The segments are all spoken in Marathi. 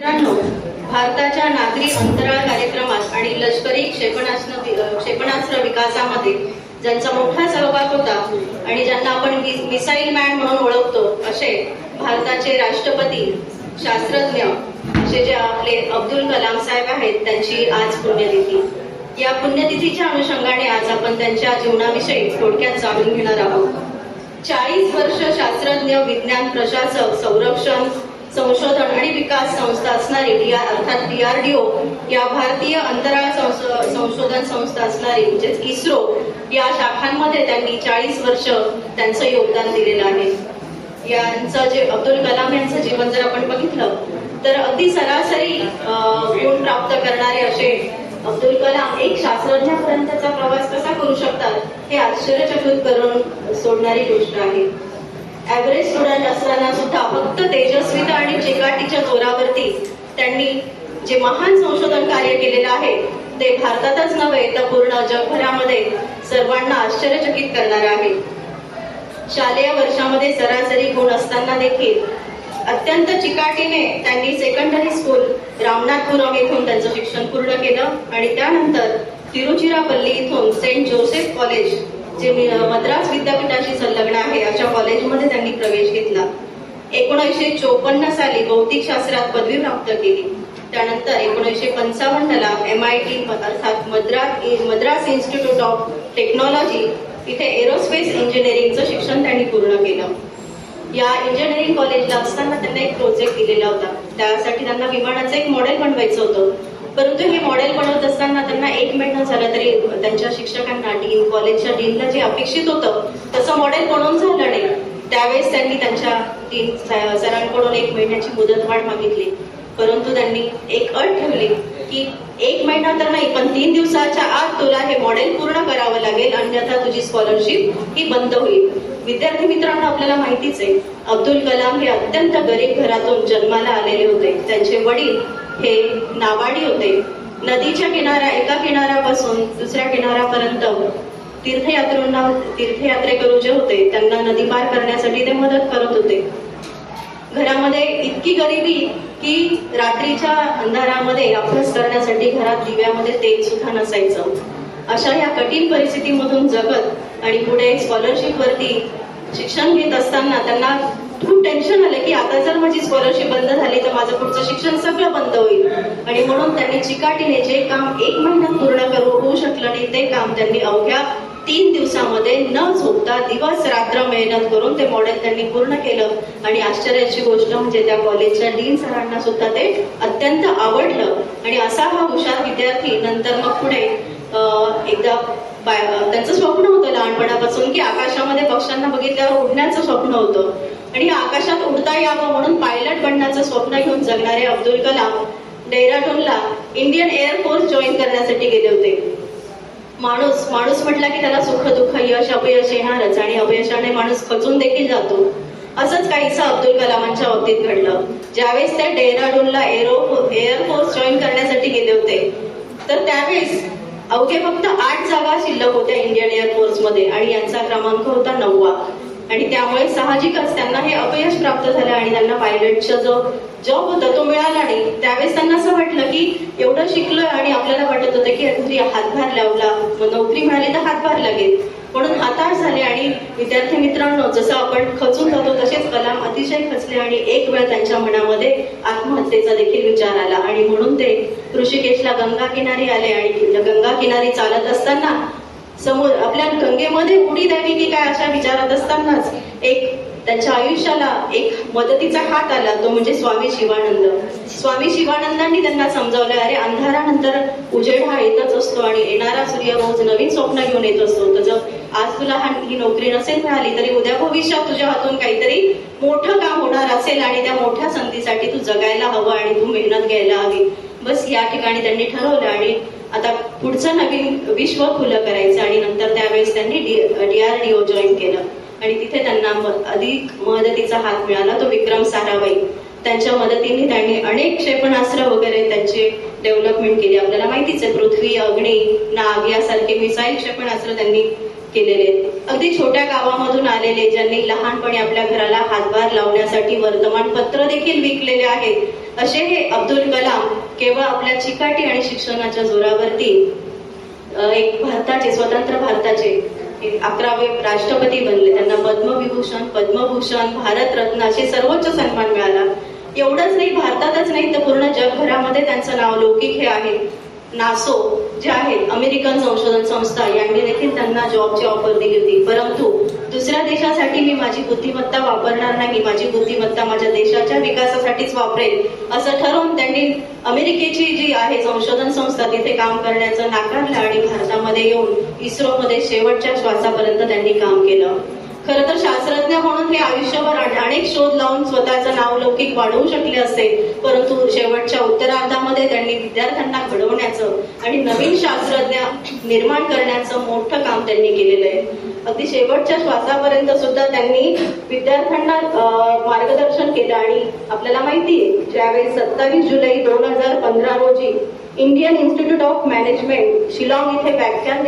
मित्रांनो, भारताच्या नागरी अंतराळ कार्यक्रमात आणि लष्करी क्षेपणास्त्र विकासामध्ये ज्यांचा मोठा सहभाग होता आणि ज्यांना आपण मिसाईल मॅन म्हणून ओळखतो असे भारताचे राष्ट्रपती, शास्त्रज्ञ असे जे आपले अब्दुल कलाम साहेब आहेत, त्यांची आज पुण्यतिथी. या पुण्यतिथीच्या अनुषंगाने आज आपण त्यांच्या जीवनाविषयी थोडक्यात जाणून घेणार आहोत. 40 वर्ष शास्त्रज्ञ, विज्ञान प्रशासक, संरक्षण संशोधन आणि विकास संस्था असणारी अर्थात DRDO या भारतीय अंतराळ संशोधन संस्था असणारी म्हणजेच इस्रो या शाखांमध्ये त्यांनी 40 वर्ष त्यांचं योगदान दिलेलं आहे. यांचं जे अब्दुल कलाम यांचं जीवन जर आपण बघितलं तर अगदी सरासरी गुण प्राप्त करणारे असे अब्दुल कलाम एक शास्त्रज्ञापर्यंतचा प्रवास कसा करू शकतात हे आश्चर्यचकित करून सोडणारी गोष्ट आहे. ॲव्हरेज स्टुडंट असताना सुद्धा फक्त तेजस्विता आणि चिकाटीच्या जोरावरती त्यांनी जे महान संशोधन कार्य केलेलं आहे ते भारतातच नव्हे तर पूर्ण जगभरामध्ये सर्वांना आश्चर्यचकित करणार आहे. शालेय वर्षामध्ये सरासरी गुण असताना देखील अत्यंत चिकाटीने त्यांनी सेकंडरी स्कूल रामनाथपुरम येथून त्यांचं शिक्षण पूर्ण केलं आणि त्यानंतर तिरुचिरापल्ली इथून सेंट जोसेफ कॉलेज जे मद्रास विद्यापीठाशी संलग्न आहे अशा कॉलेजमध्ये त्यांनी प्रवेश घेतला. 1954 साली भौतिक शास्त्रात पदवी प्राप्त केली. त्यानंतर 1955 ला MIT अर्थात मद्रास इन्स्टिट्यूट ऑफ टेक्नॉलॉजी इथे एरोस्पेस इंजिनिअरिंगचं शिक्षण त्यांनी पूर्ण केलं. या इंजिनिअरिंग कॉलेजला असताना त्यांना एक प्रोजेक्ट दिलेला होता. त्यासाठी त्यांना विमानाचं एक मॉडेल बनवायचं होतं. परंतु हे मॉडेल बनवत असताना त्यांना 1 महिना झाला तरी त्यांच्या शिक्षकांना कॉलेजच्या डीनला जे अपेक्षित होतं तसं मॉडेल बनवून झालं नाही. त्यावेळेस त्यांनी त्यांच्या डीन सरांकडून 1 महिन्याची मुदतवाढ मागितली. परंतु त्यांनी एक अट ठेवली की 1 महिना तर नाही पण 3 दिवसाच्या आत तुला हे मॉडेल पूर्ण करावं लागेल, अन्यथा तुझी स्कॉलरशिप ही बंद होईल. विद्यार्थी मित्रांनो, आपल्याला माहितीच आहे अब्दुल कलाम हे अत्यंत गरीब घरातून जन्माला आलेले होते. त्यांचे वडील हे नावाडी होते. नदीच्या एका किनाऱ्यापासून दुसऱ्या किनाऱ्यापर्यंत तीर्थयात्रेकरू जे होते त्यांना नदी पार करण्यासाठी ते मदत करत होते. घरामध्ये इतकी गरिबी की रात्रीच्या अंधारामध्ये अभ्यास करण्यासाठी घरात दिव्यामध्ये तेल सुद्धा नसायचं. अशा या कठीण परिस्थितीमधून जगत आणि पुढे स्कॉलरशिप वरती शिक्षण घेत असताना त्यांना खूप टेन्शन आलं की आता जर माझी स्कॉलरशिप बंद झाली तर माझं पुढचं शिक्षण सगळं बंद होईल. आणि म्हणून त्यांनी चिकाटीने जे काम 1 महिन्यात पूर्ण होऊ शकलं नाही ते काम त्यांनी अवघ्या 3 दिवसामध्ये न झोपता दिवस रात्र मेहनत करून ते मॉडेल त्यांनी पूर्ण केलं. आणि आश्चर्याची गोष्ट म्हणजे त्या कॉलेजच्या डीन सरांना सुद्धा ते अत्यंत आवडलं. आणि असा हा हुशार विद्यार्थी नंतर मग पुढे एकदा त्यांचं स्वप्न होतं लहानपणापासून की आकाशामध्ये पक्ष्यांना बघितल्यावर उडण्याचं स्वप्न होतं आणि आकाशात उडता यावं म्हणून पायलट बनण्याचं स्वप्न घेऊन जगणारे अब्दुल कलाम डेहराडूनला इंडियन एअरफोर्स जॉईन करण्यासाठी गेले होते. माणूस म्हटला की त्याला सुख दुःख यश अपयश येणारच आणि अपयशाने माणूस खचून देखील जातो. असंच काहीसं अब्दुल कलामांच्या बाबतीत घडलं. ज्यावेळेस ते डेहराडूनला एअरफोर्स जॉईन करण्यासाठी गेले होते तर त्यावेळेस अवघे फक्त 8 जागा शिल्लक होत्या इंडियन एअरफोर्स मध्ये आणि यांचा क्रमांक होता 9वा. आणि त्यामुळे साहजिकच त्यांना हे अपयश प्राप्त झालं आणि त्यांना पायलटचा जो जॉब होता तो मिळाला नाही. त्यावेळेस त्यांना असं वाटलं की एवढं शिकलोय आणि आपल्याला वाटत होतं की कुठे हातभार लावला मग नोकरी मिळाली तर हातभार लागेल म्हणून हताश झाले. आणि विद्यार्थी मित्रांनो, जसं आपण खचून जातो तसेच कलाम अतिशय खचले आणि एक वेळ त्यांच्या मनामध्ये आत्महत्येचा देखील विचार आला. आणि म्हणून ते ऋषिकेशला गंगा किनारी आले आणि गंगा किनारी चालत असताना समोर आपल्या गंगेमध्ये उडी द्यावी की काय अशा विचारात असतानाच एक त्यांच्या आयुष्याला एक मदतीचा हात आला, तो म्हणजे स्वामी शिवानंद. स्वामी शिवानंदांनी त्यांना समजावलं, अरे अंधारानंतर उजेड हा येतच असतो आणि येणारा सूर्य रोज नवीन स्वप्न घेऊन येत असतो. तर आज तुला ही नोकरी नसेल मिळाली तरी उद्या भविष्यात तुझ्या हातून काहीतरी मोठं काम होणार असेल आणि त्या मोठ्या संधीसाठी तू जगायला हवं आणि तू मेहनत घ्यायला हवी. बस या ठिकाणी त्यांनी ठरवलं आणि आता पुढचं नवीन विश्व खुलं करायचं. आणि नंतर त्यावेळेस त्यांनी DRDO जॉईन केलं आणि तिथे त्यांना अधिक मदतीचा हात मिळाला, तो विक्रम साराभाई. त्यांच्या मदतीने त्यांनी अनेक क्षेपणास्त्र वगैरे त्यांचे डेव्हलपमेंट केली. आपल्याला माहितीच आहे पृथ्वी, अग्नी, नाग यासारखे मिसाईल क्षेपणास्त्र त्यांनी केलेले. अगदी छोट्या गावामधून आलेले, ज्यांनी लहानपणी आपल्या घराला हातभार लावण्यासाठी वर्तमानपत्र देखील विकलेले आहेत असे हे अब्दुल कलाम केवळ आपल्या चिकाटी आणि शिक्षणाच्या जोरावरती एक भारताचे स्वतंत्र भारताचे 11वे राष्ट्रपती बनले. त्यांना पद्मविभूषण, पद्मभूषण, भारतरत्न असे सर्वोच्च सन्मान मिळाला. एवढंच नाही, भारतातच नाही तर पूर्ण जगभरामध्ये त्यांचं नाव लौकिक हे आहे. नासो जे आहेत अमेरिकन संशोधन संस्था यांनी देखील त्यांना जॉबची ऑफर दिली होती. परंतु दुसऱ्या देशासाठी मी माझी बुद्धिमत्ता वापरणार नाही, माझी बुद्धिमत्ता माझ्या देशाच्या विकासासाठीच वापरेल असं ठरवून त्यांनी अमेरिकेची जी आहे संशोधन संस्था तिथे काम करण्याचं नाकारलं आणि भारतामध्ये येऊन इस्रोमध्ये शेवटच्या श्वासापर्यंत त्यांनी काम केलं. खरं तर शास्त्रज्ञ म्हणून हे आयुष्यभर अनेक शोध लावून स्वतःचं नाव लौकिक वाढवू शकले असते, परंतु शेवटच्या उत्तरार्धामध्ये त्यांनी विद्यार्थ्यांना घडवण्याचं आणि नवीन शास्त्रज्ञ निर्माण करण्याचं मोठं काम त्यांनी केलेलं आहे. अगदी शेवटच्या श्वासापर्यंत सुद्धा त्यांनी विद्यार्थ्यांना मार्गदर्शन केलं. आणि आपल्याला माहिती आहे ज्यावेळी 27 जुलै 2015 रोजी Indian institute of management Shillong इथे व्याख्यान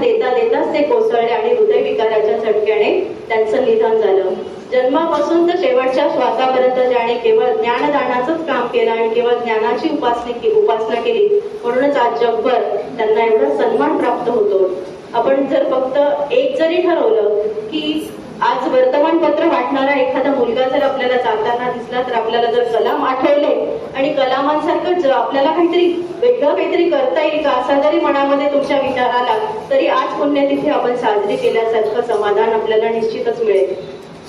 देता देताच ते कोसळले आणि हृदयविकाराच्या झटक्याने त्यांचं निधन झालं. जन्मापासून तर शेवटच्या श्वासापर्यंत ज्याने केवळ ज्ञानदानाचंच काम केलं आणि केवळ ज्ञानाची उपासना केली, म्हणूनच आज जगभर त्यांना एवढा सन्मान प्राप्त होतो. आपण जर फक्त एक जरी ठरवलं की आज वर्तमानपत्र वाटणारा एखादा मुलगा जर आपल्याला जाताना दिसला तर आपल्याला जर कलाम आठवले आणि कलामांसारखं आपल्याला वेगळं काहीतरी करता येईल का असा जरी मनामध्ये तुमच्या विचार आला तरी आज पुण्यतिथी आपण साजरी केल्यासारखं समाधान आपल्याला निश्चितच मिळेल.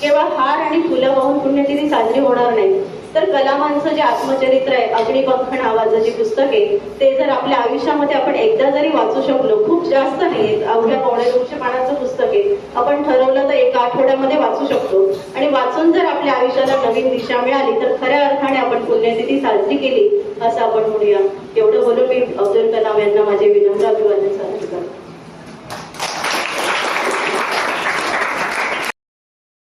केवळ हार आणि फुलं वाहून पुण्यतिथी साजरी होणार नाही, तर कलामांचं जे आत्मचरित्र आहे अग्निपंख नावाचं जे पुस्तक आहे ते जर आपल्या आयुष्यामध्ये आपण एकदा जरी वाचू शकलो, खूप जास्त नाही, अवघ्या 250 पानाचं पुस्तक आहे, आपण ठरवलं तर एका आठवड्यामध्ये वाचू शकतो. आणि वाचून जर आपल्या आयुष्याला नवीन दिशा मिळाली तर खऱ्या अर्थाने आपण पुण्यतिथी साजरी केली असं आपण म्हणूया. एवढं बोलून मी अब्दुल कलाम यांना माझे